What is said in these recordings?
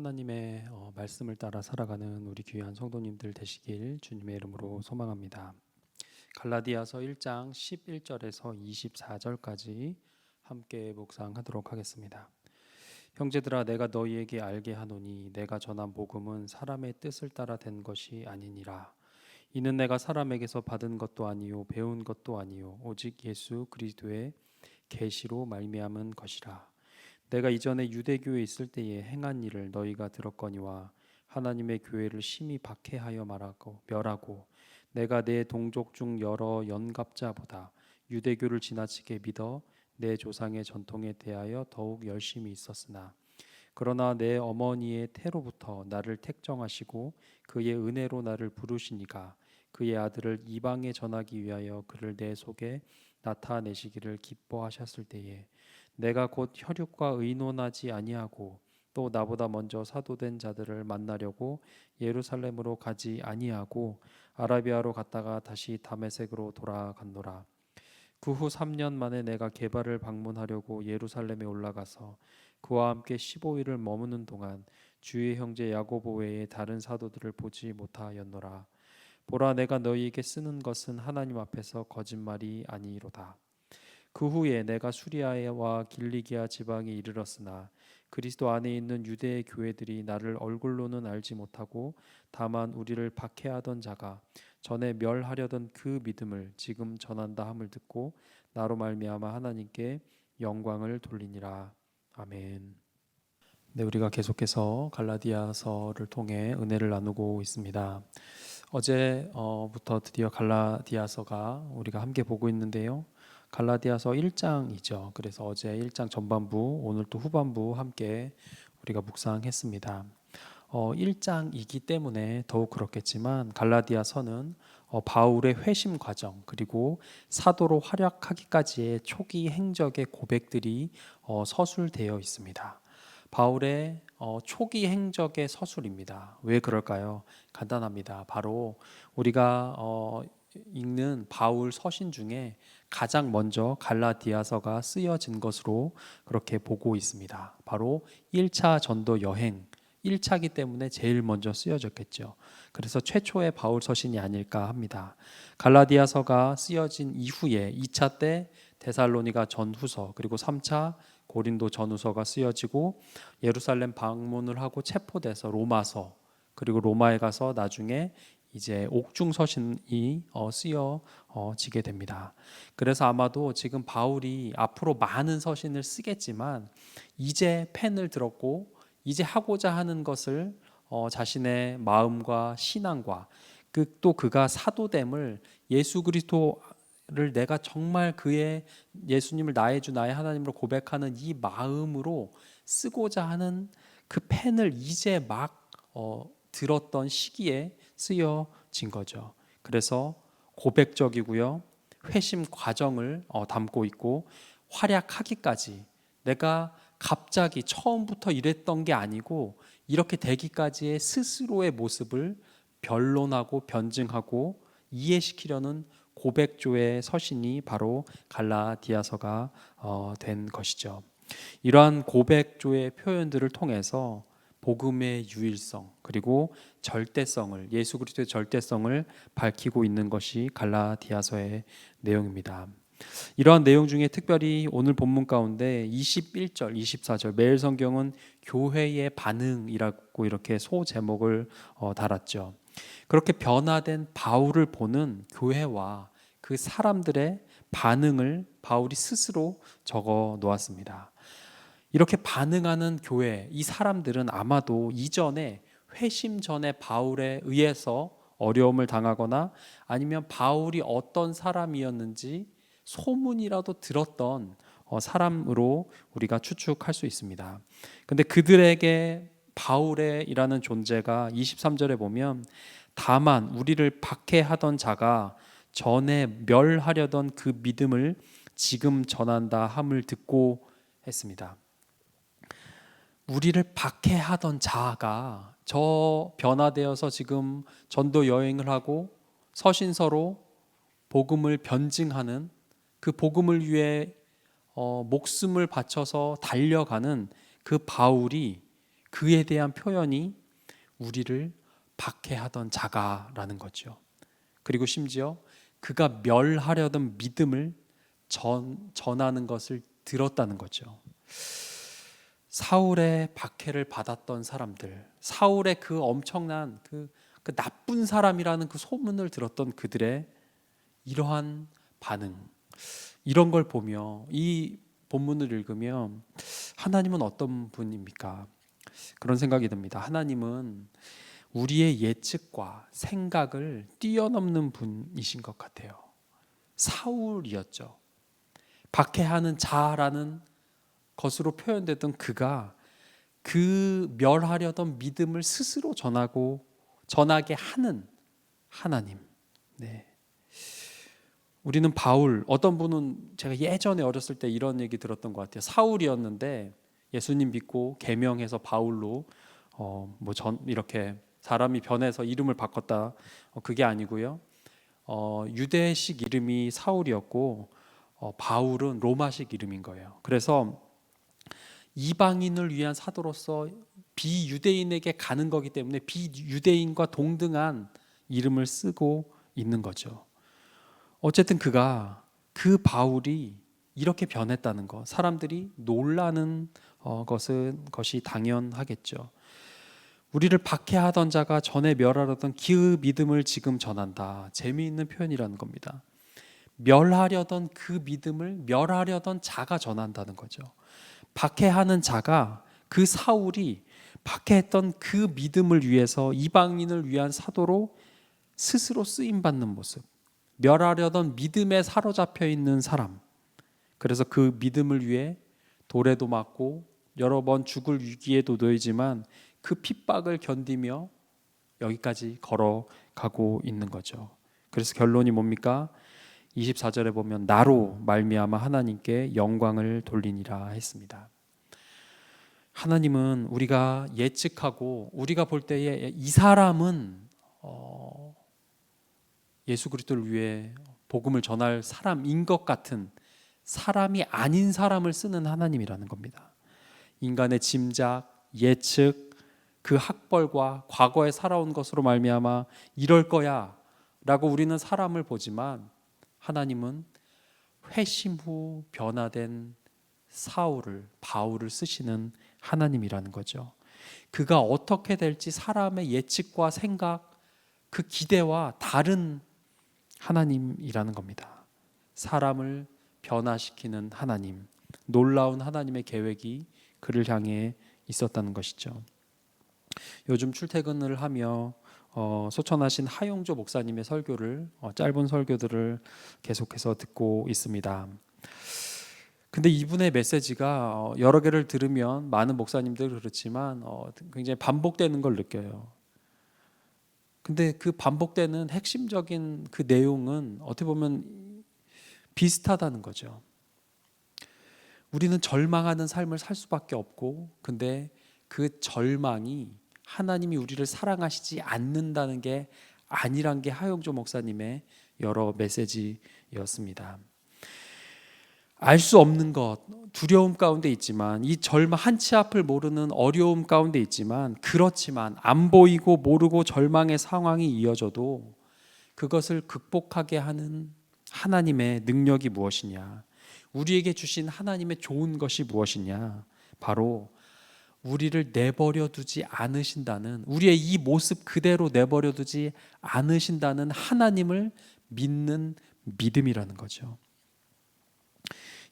하나님의 말씀을 따라 살아가는 우리 귀한 성도님들 되시길 주님의 이름으로 소망합니다. 갈라디아서 1장 11절에서 24절까지 함께 묵상하도록 하겠습니다. 형제들아, 내가 너희에게 알게 하노니 내가 전한 복음은 사람의 뜻을 따라 된 것이 아니니라. 이는 내가 사람에게서 받은 것도 아니요 배운 것도 아니요 오직 예수 그리스도의 계시로 말미암은 것이라. 내가 이전에 유대교에 있을 때에 행한 일을 너희가 들었거니와 하나님의 교회를 심히 박해하여 멸하고 내가 내 동족 중 여러 연갑자보다 유대교를 지나치게 믿어 내 조상의 전통에 대하여 더욱 열심히 있었으나 그러나 내 어머니의 태로부터 나를 택정하시고 그의 은혜로 나를 부르시니가 그의 아들을 이방에 전하기 위하여 그를 내 속에 나타내시기를 기뻐하셨을 때에 내가 곧 혈육과 의논하지 아니하고 또 나보다 먼저 사도된 자들을 만나려고 예루살렘으로 가지 아니하고 아라비아로 갔다가 다시 다메섹으로 돌아갔노라. 그 후 3년 만에 내가 게바를 방문하려고 예루살렘에 올라가서 그와 함께 15일을 머무는 동안 주의 형제 야고보 외에 다른 사도들을 보지 못하였노라. 보라, 내가 너희에게 쓰는 것은 하나님 앞에서 거짓말이 아니로다. 그 후에 내가 수리아와 길리기아 지방에 이르렀으나 그리스도 안에 있는 유대의 교회들이 나를 얼굴로는 알지 못하고 다만 우리를 박해하던 자가 전에 멸하려던 그 믿음을 지금 전한다 함을 듣고 나로 말미암아 하나님께 영광을 돌리니라. 아멘. 네, 우리가 계속해서 갈라디아서를 통해 은혜를 나누고 있습니다. 어제부터 드디어 갈라디아서가 우리가 함께 보고 있는데요. 갈라디아서 1장이죠. 그래서 어제 1장 전반부, 오늘 또 후반부 함께 우리가 묵상했습니다. 1장이기 때문에 더욱 그렇겠지만 갈라디아서는 바울의 회심 과정 그리고 사도로 활약하기까지의 초기 행적의 고백들이 서술되어 있습니다. 바울의 초기 행적의 서술입니다. 왜 그럴까요? 간단합니다. 바로 우리가 읽는 바울 서신 중에 가장 먼저 갈라디아서가 쓰여진 것으로 그렇게 보고 있습니다. 바로 1차 전도 여행 1차기 때문에 제일 먼저 쓰여졌겠죠. 그래서 최초의 바울 서신이 아닐까 합니다. 갈라디아서가 쓰여진 이후에 2차 때 데살로니가 전후서 그리고 3차 고린도 전후서가 쓰여지고 예루살렘 방문을 하고 체포돼서 로마서 그리고 로마에 가서 나중에 이제 옥중 서신이 쓰여지게 됩니다. 그래서 아마도 지금 바울이 앞으로 많은 서신을 쓰겠지만 이제 펜을 들었고 이제 하고자 하는 것을 자신의 마음과 신앙과 또 그가 사도됨을 예수 그리스도를 내가 정말 그의 예수님을 나의 주 나의 하나님으로 고백하는 이 마음으로 쓰고자 하는 그 펜을 이제 막 들었던 시기에 쓰여진 거죠. 그래서 고백적이고요. 회심 과정을 담고 있고 활약하기까지 내가 갑자기 처음부터 이랬던 게 아니고 이렇게 되기까지의 스스로의 모습을 변론하고 변증하고 이해시키려는 고백조의 서신이 바로 갈라디아서가 된 것이죠. 이러한 고백조의 표현들을 통해서 복음의 유일성 그리고 절대성을 예수 그리스도의 절대성을 밝히고 있는 것이 갈라디아서의 내용입니다. 이러한 내용 중에 특별히 오늘 본문 가운데 21절, 24절 매일 성경은 교회의 반응이라고 이렇게 소제목을 달았죠. 그렇게 변화된 바울을 보는 교회와 그 사람들의 반응을 바울이 스스로 적어 놓았습니다. 이렇게 반응하는 교회, 이 사람들은 아마도 이전에 회심 전에 바울에 의해서 어려움을 당하거나 아니면 바울이 어떤 사람이었는지 소문이라도 들었던 사람으로 우리가 추측할 수 있습니다. 근데 그들에게 바울이라는 존재가 23절에 보면 다만 우리를 박해하던 자가 전에 멸하려던 그 믿음을 지금 전한다 함을 듣고 했습니다. 우리를 박해하던 자가 저 변화되어서 지금 전도 여행을 하고 서신서로 복음을 변증하는 그 복음을 위해 목숨을 바쳐서 달려가는 그 바울이 그에 대한 표현이 우리를 박해하던 자가라는 거죠. 그리고 심지어 그가 멸하려던 믿음을 전하는 것을 들었다는 거죠. 사울의 박해를 받았던 사람들, 사울의 그 엄청난 그 나쁜 사람이라는 그 소문을 들었던 그들의 이러한 반응, 이런 걸 보며 이 본문을 읽으면 하나님은 어떤 분입니까? 그런 생각이 듭니다. 하나님은 우리의 예측과 생각을 뛰어넘는 분이신 것 같아요. 사울이었죠. 박해하는 자라는 것으로 표현되던 그가 그 멸하려던 믿음을 스스로 전하게 하는 하나님. 네. 우리는 바울, 어떤 분은 제가 예전에 어렸을 때 이런 얘기 들었던 것 같아요. 사울이었는데 예수님 믿고 계명해서 바울로 이렇게 사람이 변해서 이름을 바꿨다. 그게 아니고요. 유대식 이름이 사울이었고 바울은 로마식 이름인 거예요. 그래서 이방인을 위한 사도로서 비유대인에게 가는 거기 때문에 비유대인과 동등한 이름을 쓰고 있는 거죠. 어쨌든 그 바울이 이렇게 변했다는 것, 사람들이 놀라는 것이 당연하겠죠. 우리를 박해하던 자가 전에 멸하려던 그 믿음을 지금 전한다. 재미있는 표현이라는 겁니다. 멸하려던 그 믿음을 멸하려던 자가 전한다는 거죠. 박해하는 자가, 그 사울이 박해했던 그 믿음을 위해서 이방인을 위한 사도로 스스로 쓰임받는 모습, 멸하려던 믿음에 사로잡혀 있는 사람, 그래서 그 믿음을 위해 돌에도 맞고 여러 번 죽을 위기에도 놓이지만 그 핍박을 견디며 여기까지 걸어가고 있는 거죠. 그래서 결론이 뭡니까? 24절에 보면 나로 말미암아 하나님께 영광을 돌리니라 했습니다. 하나님은 우리가 예측하고 우리가 볼 때에 이 사람은 예수 그리스도를 위해 복음을 전할 사람인 것 같은 사람이 아닌 사람을 쓰는 하나님이라는 겁니다. 인간의 짐작, 예측, 그 학벌과 과거에 살아온 것으로 말미암아 이럴 거야 라고 우리는 사람을 보지만 하나님은 회심 후 변화된 바울을 쓰시는 하나님이라는 거죠. 그가 어떻게 될지 사람의 예측과 생각, 그 기대와 다른 하나님이라는 겁니다. 사람을 변화시키는 하나님, 놀라운 하나님의 계획이 그를 향해 있었다는 것이죠. 요즘 출퇴근을 하며 소천하신 하용조 목사님의 설교를 짧은 설교들을 계속해서 듣고 있습니다. 근데 이분의 메시지가 여러 개를 들으면 많은 목사님들 그렇지만 굉장히 반복되는 걸 느껴요. 근데 그 반복되는 핵심적인 그 내용은 어떻게 보면 비슷하다는 거죠. 우리는 절망하는 삶을 살 수밖에 없고, 근데 그 절망이 하나님이 우리를 사랑하시지 않는다는 게 아니란 게 하용조 목사님의 여러 메시지였습니다. 알 수 없는 것, 두려움 가운데 있지만, 이 절망 한치 앞을 모르는 어려움 가운데 있지만, 그렇지만 안 보이고 모르고 절망의 상황이 이어져도 그것을 극복하게 하는 하나님의 능력이 무엇이냐, 우리에게 주신 하나님의 좋은 것이 무엇이냐, 바로 우리를 내버려 두지 않으신다는, 우리의 이 모습 그대로 내버려 두지 않으신다는 하나님을 믿는 믿음이라는 거죠.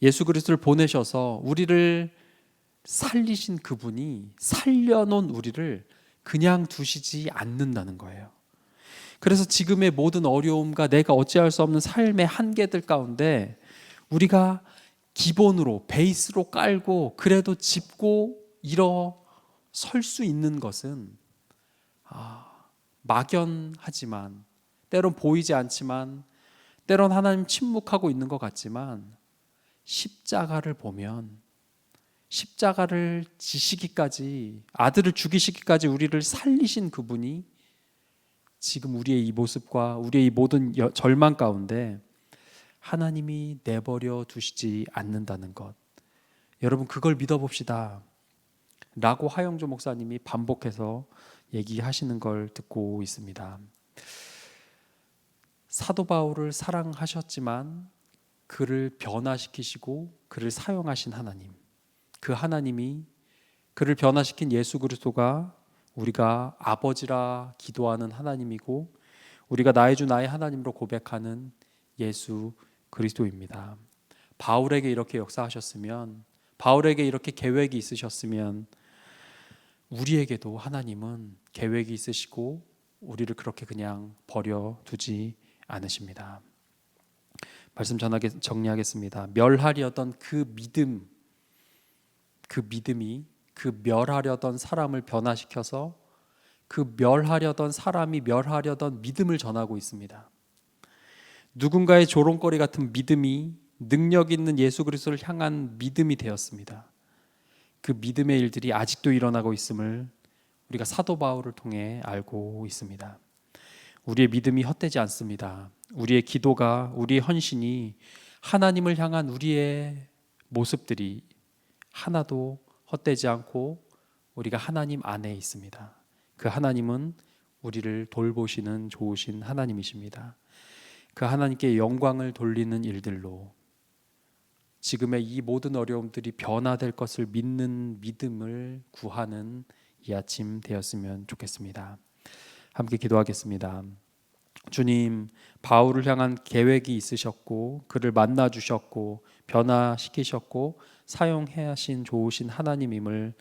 예수 그리스도를 보내셔서 우리를 살리신 그분이 살려놓은 우리를 그냥 두시지 않는다는 거예요. 그래서 지금의 모든 어려움과 내가 어찌할 수 없는 삶의 한계들 가운데 우리가 기본으로 베이스로 깔고 그래도 짚고 일어설 수 있는 것은 막연하지만, 때론 보이지 않지만, 때론 하나님 침묵하고 있는 것 같지만, 십자가를 보면, 십자가를 지시기까지, 아들을 죽이시기까지 우리를 살리신 그분이 지금 우리의 이 모습과 우리의 이 모든 절망 가운데 하나님이 내버려 두시지 않는다는 것, 여러분 그걸 믿어봅시다. 라고 하영조 목사님이 반복해서 얘기하시는 걸 듣고 있습니다. 사도 바울을 사랑하셨지만 그를 변화시키시고 그를 사용하신 하나님, 그 하나님이 그를 변화시킨 예수 그리스도가 우리가 아버지라 기도하는 하나님이고 우리가 나의 주 나의 하나님으로 고백하는 예수 그리스도입니다. 바울에게 이렇게 역사하셨으면, 바울에게 이렇게 계획이 있으셨으면 우리에게도 하나님은 계획이 있으시고 우리를 그렇게 그냥 버려두지 않으십니다. 말씀 정리하겠습니다. 멸하려던 그 믿음이 그 멸하려던 사람을 변화시켜서 그 멸하려던 사람이 멸하려던 믿음을 전하고 있습니다. 누군가의 조롱거리 같은 믿음이 능력 있는 예수 그리스도를 향한 믿음이 되었습니다. 그 믿음의 일들이 아직도 일어나고 있음을 우리가 사도 바울을 통해 알고 있습니다. 우리의 믿음이 헛되지 않습니다. 우리의 기도가, 우리의 헌신이 하나님을 향한 우리의 모습들이 하나도 헛되지 않고 우리가 하나님 안에 있습니다. 그 하나님은 우리를 돌보시는 좋으신 하나님이십니다. 그 하나님께 영광을 돌리는 일들로 지금의 이 모든 어려움들이 변화될 것을 믿는 믿음을 구하는 이 아침 되었으면 좋겠습니다. 함께 기도하겠습니다. 주님, 바울을 향한 계획이 있으셨고 그를 만나 주셨고 변화시키셨고 사용해 하신 좋으신 하나님임을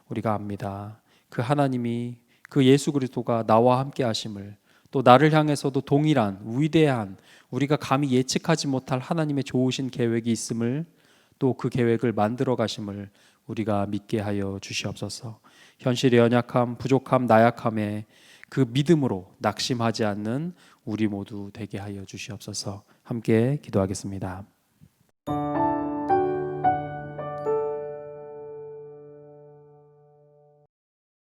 우리가 압니다. 그 하나님이, 그 예수 그리스도가 나와 함께 하심을, 또 나를 향해서도 동일한 위대한 우리가 감히 예측하지 못할 하나님의 좋으신 계획이 있음을, 또 그 계획을 만들어 가심을 우리가 믿게 하여 주시옵소서. 현실의 연약함, 부족함, 나약함에 그 믿음으로 낙심하지 않는 우리 모두 되게 하여 주시옵소서. 함께 기도하겠습니다.